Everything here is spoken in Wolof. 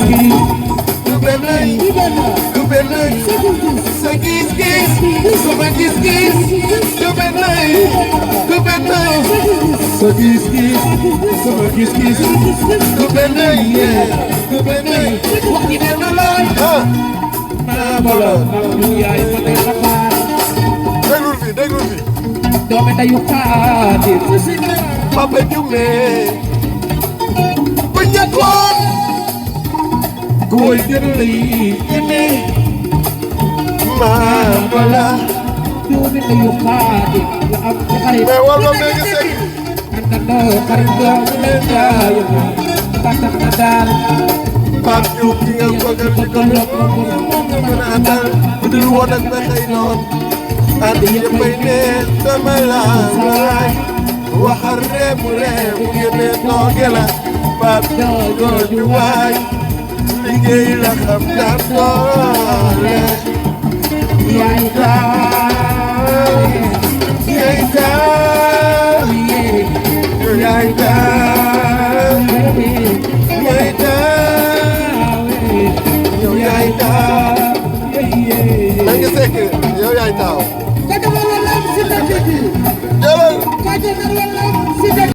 du benn du benn sa gis-gis sama gis-gis du benn du benn sa gis-gis sama gis-gis du benn du benn wax ji nee na lool maa bolo maa yaay ma ne la faar déglul fi doomi dayu Xaadim Papa Jume bu ñettoon koy jëli yene maa bala doomi dayu Xaadim la am ci xarit mais war nga bëgg sek anda xarit doomi leen jaay tax na daal Pape Diouf ki nga bëggal ci ko mën a àndal bu dul woon ak ba xëy noon andi yëppay ne sama laay waxal reemu yéene nooge la Pape Diouf waay liggéey la xam daan doole yaay taaw yaay taaw yaay taaw yaay taaw yow yaay taaw na nga sekk yow yaay taaw